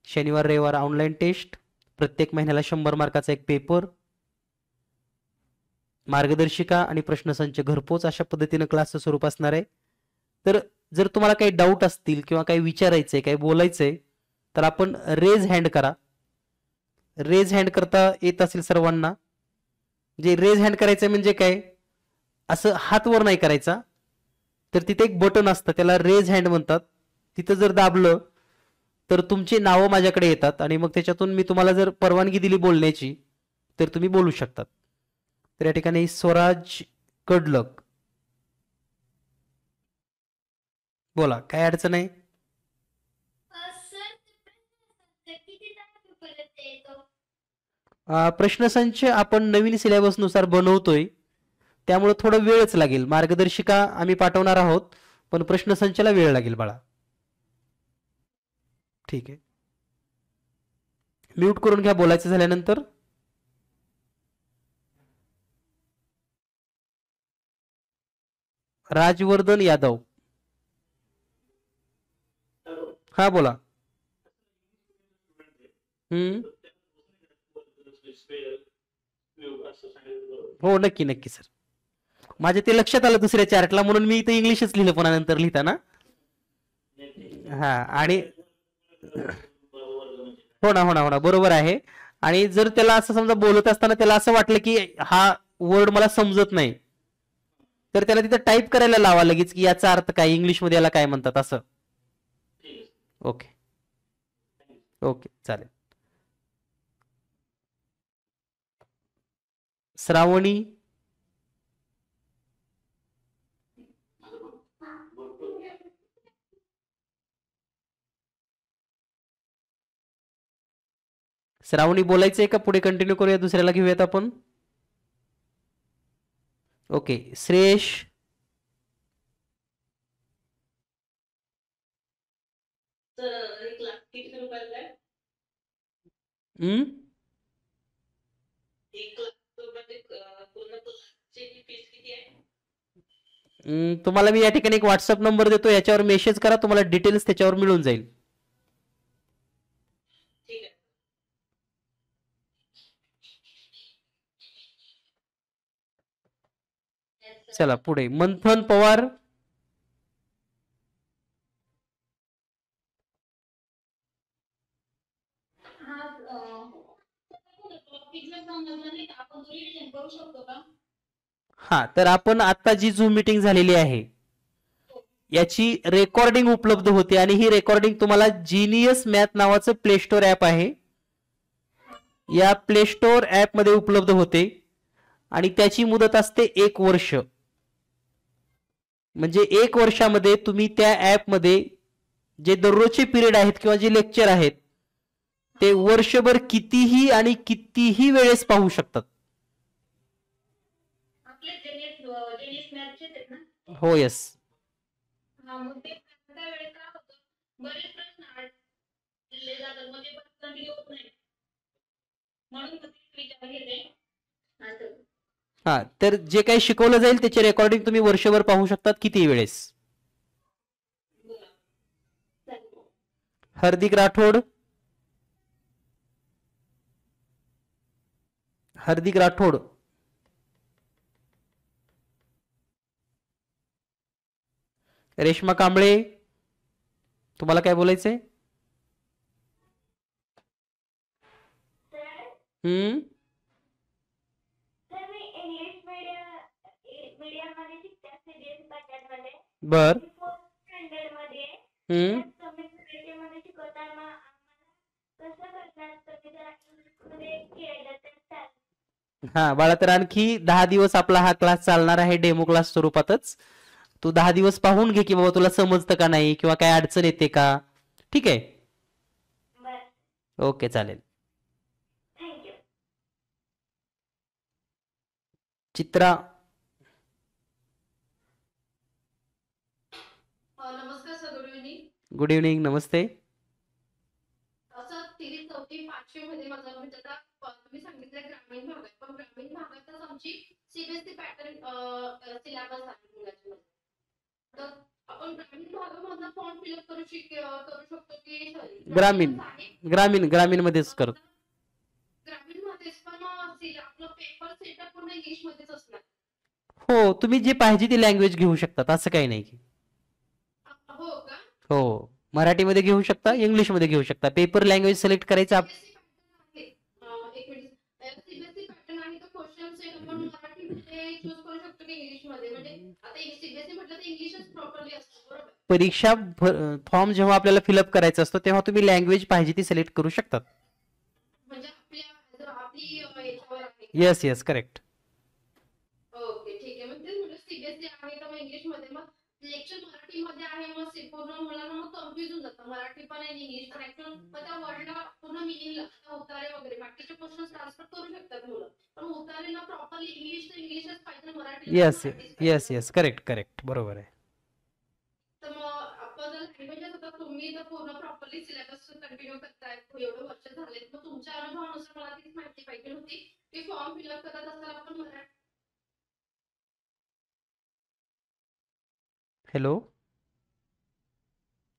शनिवार रविवार ऑनलाईन टेस्ट, प्रत्येक महिन्याला 100 मार्काचा एक पेपर, मार्गदर्शिका आणि प्रश्नसंच घरपोच. अशा पद्धतीने क्लासचं स्वरूप असणार आहे. तर जर तुम्हाला काही डाऊट असतील किंवा काही विचारायचंय, काही बोलायचंय तर आपण रेज हँड करा. रेज हँड करता येत असेल सर्वांना. जे रेज हँड करायचं म्हणजे काय, असं हात वर नाही करायचा, तर तिथे एक बटन असतं त्याला रेज हँड म्हणतात. तिथं जर दाबलं तर तुमची नावं माझ्याकडे येतात आणि मग त्याच्यातून मी तुम्हाला जर परवानगी दिली बोलण्याची तर तुम्ही बोलू शकतात. तर या ठिकाणी स्वराज कडलक, बोला काय अडचण आहे? प्रश्नसंच आपण नवीन सिलेबस नुसार बनवतोय, त्यामुळे थोडा वेळच लागेल. मार्गदर्शिका आम्ही पाठवणार आहोत, पण प्रश्नसंचाला वेळ लागेल बाळा. ठीक आहे, म्यूट करून घ्या बोलायचं झाल्यानंतर. राजवर्धन यादव, हा बोला. हो नक्की नक्की सर, माझ्या ते लक्षात आलं दुसऱ्या चार्टला, म्हणून मी इथे इंग्लिशच लिहिलं पुन्हा नंतर लिहिताना. हा आणि हो ना हो ना हो ना, बरोबर आहे. आणि जर त्याला असं समजा बोलत असताना त्याला असं वाटलं की हा वर्ड मला समजत नाही, तर त्याला तिथं टाईप करायला लावा लगेच की याचा अर्थ काय, इंग्लिश मध्ये याला काय म्हणतात असं. ओके ओके चालेल. श्रावणी, श्रावणी बोलायचंय का पुढे कंटिन्यू करूया, दुसऱ्याला घेऊयात आपण. ओके श्रेयश, तुम्हाला मी या ठिकाणी एक व्हॉट्सअप नंबर देतो, याच्यावर मेसेज करा, तुम्हाला डिटेल्स त्याच्यावर मिळून जाईल. चला पुढे मंथन पवार, हा तर आपण आता जी झूम मीटिंग झालेली आहे याची रेकॉर्डिंग उपलब्ध होते, आणि ही रेकॉर्डिंग तुम्हाला जीनियस मॅथ नावाचं प्ले स्टोर ऍप आहे, या प्ले स्टोर ऍप मध्ये उपलब्ध होते, आणि त्याची मुदत असते 1 वर्ष. म्हणजे 1 वर्षामध्ये तुम्ही त्या ऍप मध्ये जे दररोजचे पिरियड आहेत किंवा जे लेक्चर आहेत ते वर्षभर कितीही आणि कितीही वेळेस पाहू शकतात. हो यस. हा तर जे काही शिकवलं जाईल त्याचे रेकॉर्डिंग तुम्ही वर्षभर पाहू शकतात किती वेळेस. हार्दिक राठोड, हार्दिक राठोड, रेश्मा कांबळे, तुम्हाला काय बोलायचंय? बर. हा बाळा, तर आणखी 10 दिवस आपला हा क्लास चालणार आहे डेमो क्लास स्वरूपातच. तू 10 दिवस पाहून घे की बाबा तुला समजतं का नाही किंवा काय अडचण येते का. ठीक आहे, ओके चालेल. चित्रा, नमस्कार sir, good evening. Good evening, नमस्ते. असं 3 4 5 मध्ये माझा म्हणजे आता तुम्ही सांगितलं ग्रामीण भागात, पण ग्रामीण भागातच आमची सीबीएसई पॅटर्न सिलेबस आहे मुलाची. तर आपण ग्रामीण भागामधला फॉर्म फिलअप करू शकतो की ग्रामीण ग्रामीण ग्रामीण मध्येच कर. ग्रामीण मध्येच पण आपलं पेपर सेटअप पूर्ण इंग्लिश मध्येच असणार. हो, तुम्ही जे पाहिजे ती लँग्वेज घेऊ शकतात, असं काही नाही. हो का? हो, मराठीमध्ये घेऊ शकता, इंग्लिशमध्ये घेऊ शकता, पेपर लँग्वेज सिलेक्ट करायचं. परीक्षा फॉर्म जेव्हा आपल्याला फिलअप करायचा असतो तेव्हा तुम्ही लँग्वेज पाहिजे ती सिलेक्ट करू शकतात. Yes yes correct. मिनिंगला उतारे वगैरे बाकीचे क्वेश्चन ट्रान्सफर करू शकतात मुलं, पण उतारेला प्रॉपरली इंग्लिश तर इंग्लिशच पाहिजे, Marathi yes yes yes, correct correct, बरोबर आहे. तर मग आपण जर लँग्वेजेस आता तुम्ही तर पूर्ण प्रॉपरली सिलेबस कंटिन्यू करताय एवढे वर्ष झाले, मग तुमच्या अनुभवानुसार मला तीच माहिती पाहिजे होती की फॉर्म फिलअप करत असताना आपण मराठी. हॅलो,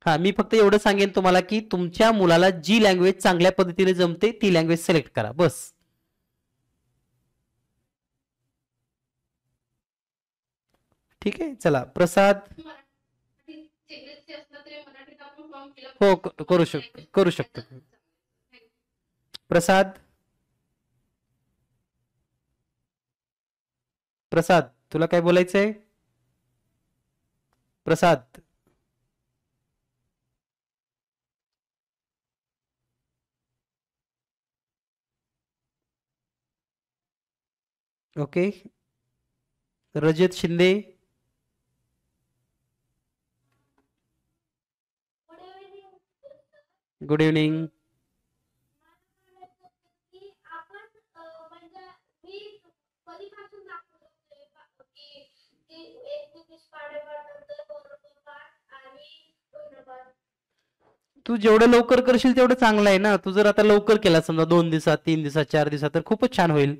हा, मी फक्त एवढं सांगेन तुम्हाला की तुमच्या मुलाला जी लँग्वेज चांगल्या पद्धतीने जमते ती लँग्वेज सिलेक्ट करा, बस. ठीक आहे, चला प्रसाद. हो, करू शकतो. प्रसाद, प्रसाद तुला काय बोलायचंय? प्रसाद, ओके. रजत शिंदे, गुड इव्हनिंग. तू जेवढं लवकर करशील तेवढं चांगलं आहे ना. तू जर आता लवकर केला समजा 2 दिवसात, 3 दिवसात, 4 दिवसात, तर खूपच छान होईल.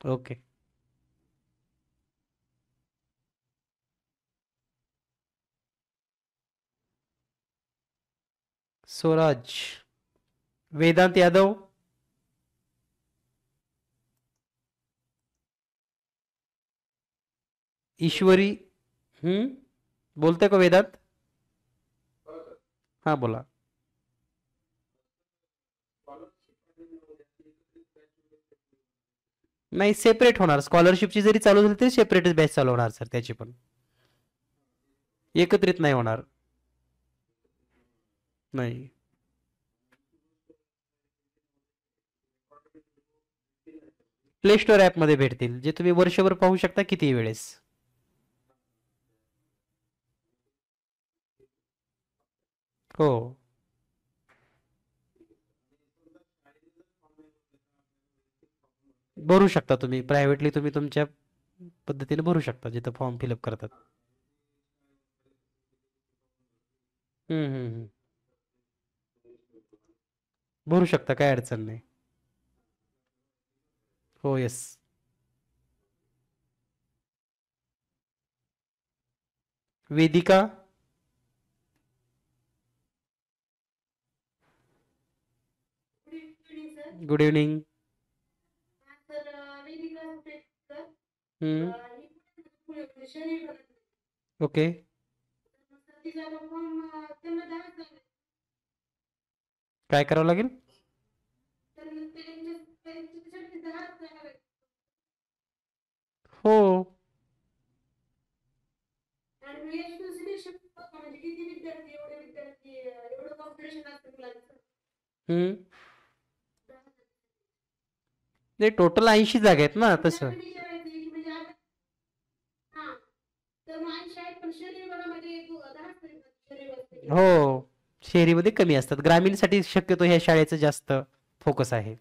ओके. स्वराज, वेदांत यादव, ईश्वरी. बोलते का वेदांत? हा, बोला. नाही, सेपरेट होणार. स्कॉलरशिपची जरी चालू झाली तरी सेपरेटच बॅच चालू होणार सर, त्याची पण एकत्रित नाही होणार. नाही, प्ले स्टोर ऍप मध्ये भेटतील, जे तुम्ही वर्षभर पाहू शकता किती वेळेस. हो, भरू शकता तुम्ही प्रायव्हेटली, तुम्ही तुमच्या पद्धतीने भरू शकता जिथं फॉर्म फिलअप करतात. हम्म हम्म हम्म. भरू शकता, काय अडचण नाही. हो, yes. Vedika, good evening. Okay. काय करावं लागेल? हो. हम्म. नाही, टोटल 80 जागा आहेत ना तसं. हो, शहरीमध्ये कमी असतात. ग्रामीणसाठी शक्यतो ह्या शाळेचं जास्त फोकस आहे.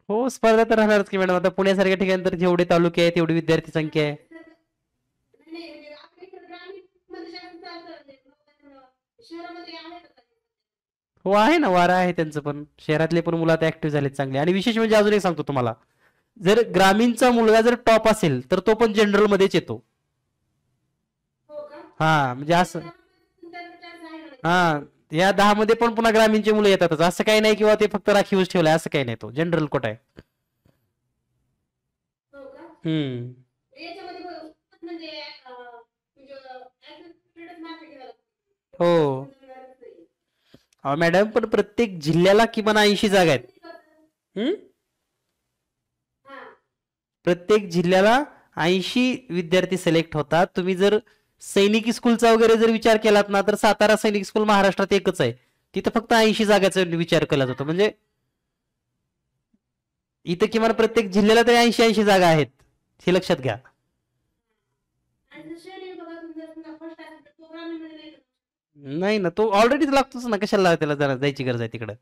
हो, स्पर्धा तर राहणारच की मॅडम. आता पुण्यासारख्या ठिकाणी तर जेवढे तालुके आहेत तेवढी विद्यार्थी संख्या आहे. हो, आहे ना, वारा आहे त्यांचं पण. शहरातले पण मुलं आता ऍक्टिव्ह झालेत चांगले. आणि विशेष म्हणजे अजून एक सांगतो तुम्हाला, जर ग्रामीणचा मुलगा जर टॉप असेल तर तो पण जनरल मध्येच येतो. हा, म्हणजे असं. हा, या 10 मध्ये पण पुन्हा ग्रामीणचे मुलं येतातच. असं काही नाही किंवा ते फक्त राखीवच ठेवलंय, असं काही नाही. तो जनरल कोटा आहे. हम्म. हो. मॅडम, पण प्रत्येक जिल्ह्याला किमान 80 जागा आहेत. प्रत्येक जिल्ह्याला 80 विद्यार्थी सिलेक्ट होतात. तुम्ही जर सैनिकी स्कूलचा वगैरे जर विचार केलात ना, तर सातारा सैनिक स्कूल महाराष्ट्रात एकच आहे. तिथं फक्त 80 जागाचा विचार केला जातो. म्हणजे इथं किमान प्रत्येक जिल्ह्याला तरी 80 जागा आहेत, हे लक्षात घ्या. नाही ना, तो ऑलरेडी लागतोच ना, कशाला त्याला जरा जायची गरज आहे तिकडं.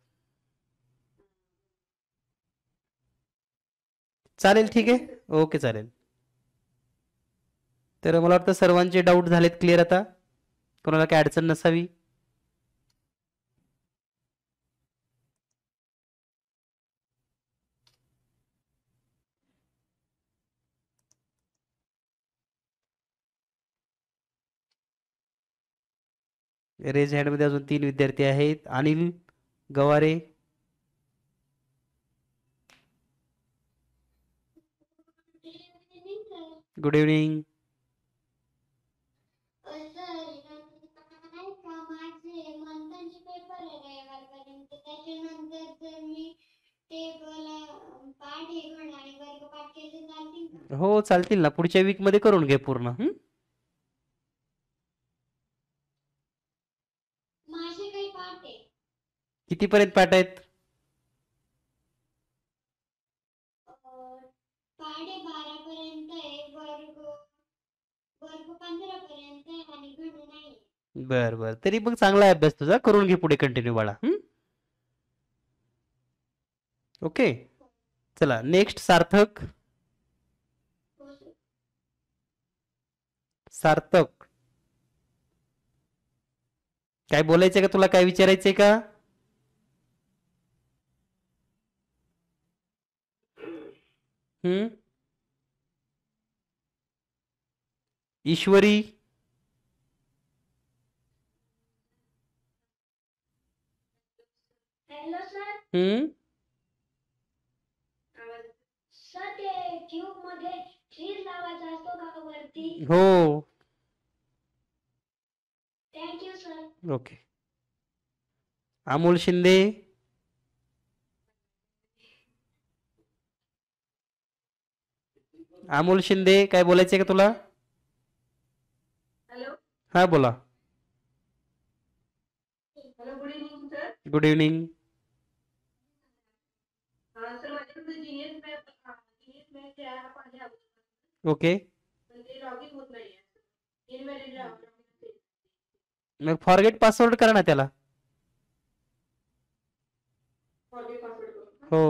चालेल, ठीक आहे, ओके चालेल. तर मला वाटतं सर्वांचे डाऊट झालेत क्लिअर आता, कोणाला काय अडचण नसावी. रेज हँड मध्ये अजून 3 विद्यार्थी आहेत. अनिल गवारे. Good evening. हो चालतील ना, पुढच्या वीक मध्ये करून घे पूर्ण. कितीपर्यंत पाठ आहेत? बर बर, तरी मग चांगला आहे अभ्यास तुझा, करून घे पुढे कंटिन्यू बाळा. ओके, चला नेक्स्ट सार्थक. सार्थक, काय बोलायचंय का तुला, काय विचारायचंय का? ईश्वरी. हम्म. हो. ओके. अमोल शिंदे. अमोल शिंदे, काय बोलायचंय का तुला? हा बोला. Good evening. ओके, मग फॉरगेट पासवर्ड करा ना त्याला. हो.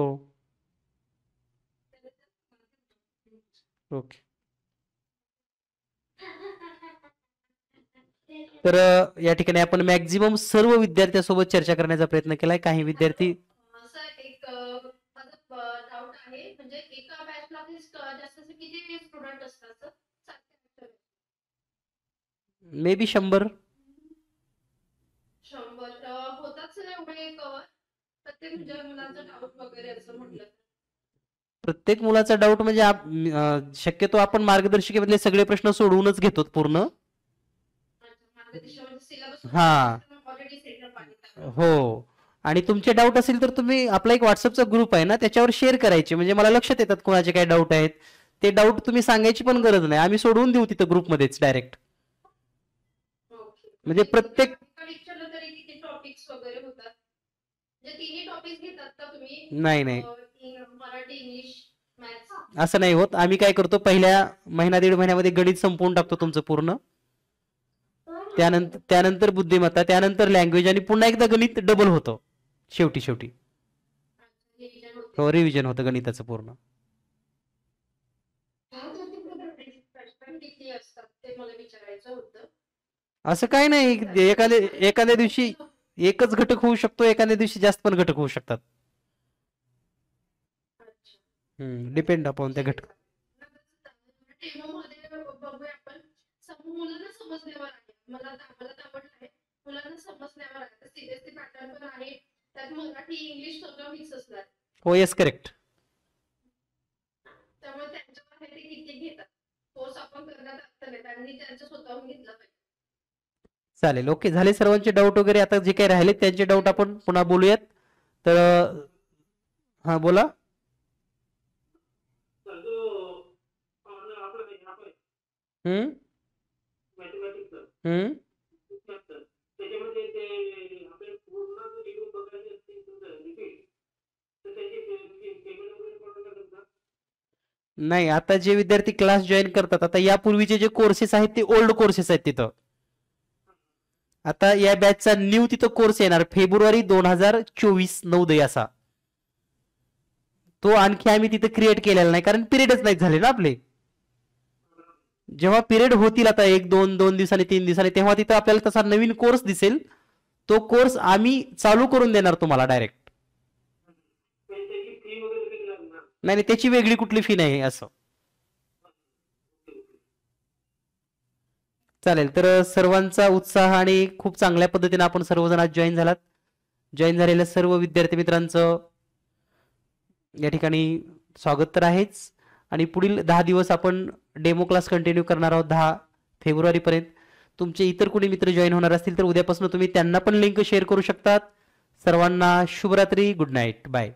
ओके. तर या ठिकाणी आपण मॅक्झिमम सर्व विद्यार्थ्यांसोबत चर्चा करण्याचा प्रयत्न केलाय. काही विद्यार्थी सर एक माझा डाऊट आहे, म्हणजे एका बॅचला जास्त किती स्टुडंट असतात सर? May be 100. 100 होतात सर एवढे कव्हर? प्रत्येक मुलांचा डाऊट वगैरे असं म्हटलं. प्रत्येक मुलाचा डाऊट म्हणजे शक्यतो आपण मार्गदर्शिकेमधले सगळे प्रश्न सोडवूनच घेतो पूर्ण. हा, हो. आणि तुमचे डाऊट असेल तर तुम्ही आपला एक व्हॉट्सअपचा ग्रुप आहे ना, त्याच्यावर शेअर करायचे, म्हणजे मला लक्षात येतात कोणाचे काय डाऊट आहेत. ते डाऊट तुम्ही सांगायची पण गरज नाही, आम्ही सोडवून देऊ तिथं ग्रुपमध्येच डायरेक्ट. म्हणजे प्रत्येक टॉपिक्स वगैरे होतात, तिन्ही टॉपिक्स घेतात का तुम्ही? नाही नाही, मराठी, इंग्लिश, मॅथ्स असं नाही होत. आम्ही काय करतो, पहिल्या महिना 1.5 महिन्यामध्ये गणित संपवून टाकतो तुमचं पूर्ण. त्यानंतर बुद्धिमत्ता, त्यानंतर लँग्वेज, आणि पुन्हा एकदा गणित डबल होतं शेवटी. हो, रिव्हिजन होतं गणिताचं पूर्ण. असं काय नाही, एखाद्या दिवशी एकच घटक होऊ शकतो, एखाद्या दिवशी जास्त पण घटक होऊ शकतात. डिपेंड अपॉन त्या घटक. हो, येस, करेक्ट. चालेल, ओके. झाले सर्वांचे डाऊट वगैरे. आता जे काही राहिले त्यांचे डाऊट आपण पुन्हा बोलूयात. तर हा बोला. नाही, आता जे विद्यार्थी क्लास जॉईन करतात, आता यापूर्वीचे जे कोर्सेस आहेत ते ओल्ड कोर्सेस आहेत तिथं. आता या बॅचचा न्यू तिथं कोर्स येणार फेब्रुवारी 2024 नवोदय असा. तो आणखी आम्ही तिथे क्रिएट केलेला नाही कारण पिरियडच नाही झाले ना आपले. जेव्हा पिरियड होतील आता 1-2 दिवसांनी 3 दिवसांनी तेव्हा तिथं आपल्याला तसा नवीन कोर्स दिसेल. तो कोर्स आम्ही चालू करून देणार तुम्हाला डायरेक्ट. नाही त्याची वेगळी कुठली फी नाही असं. चालेल. तर सर्वांचा उत्साह आणि खूप चांगल्या पद्धतीने आपण सर्वजण आज जॉईन झालात. जॉईन झालेल्या सर्व विद्यार्थी मित्रांचं या ठिकाणी स्वागत तर आहेच आणि पुढील 10 दिवस आपण डेमो क्लास कंटिन्यू करणार आहोत 10 फेब्रुवारी पर्यंत. तुमचे इतर कोणी मित्र जॉईन होणार असतील तर उद्यापासून तुम्ही त्यांना पण लिंक शेअर करू शकतात. सर्वांना शुभरात्री. Good night. बाय.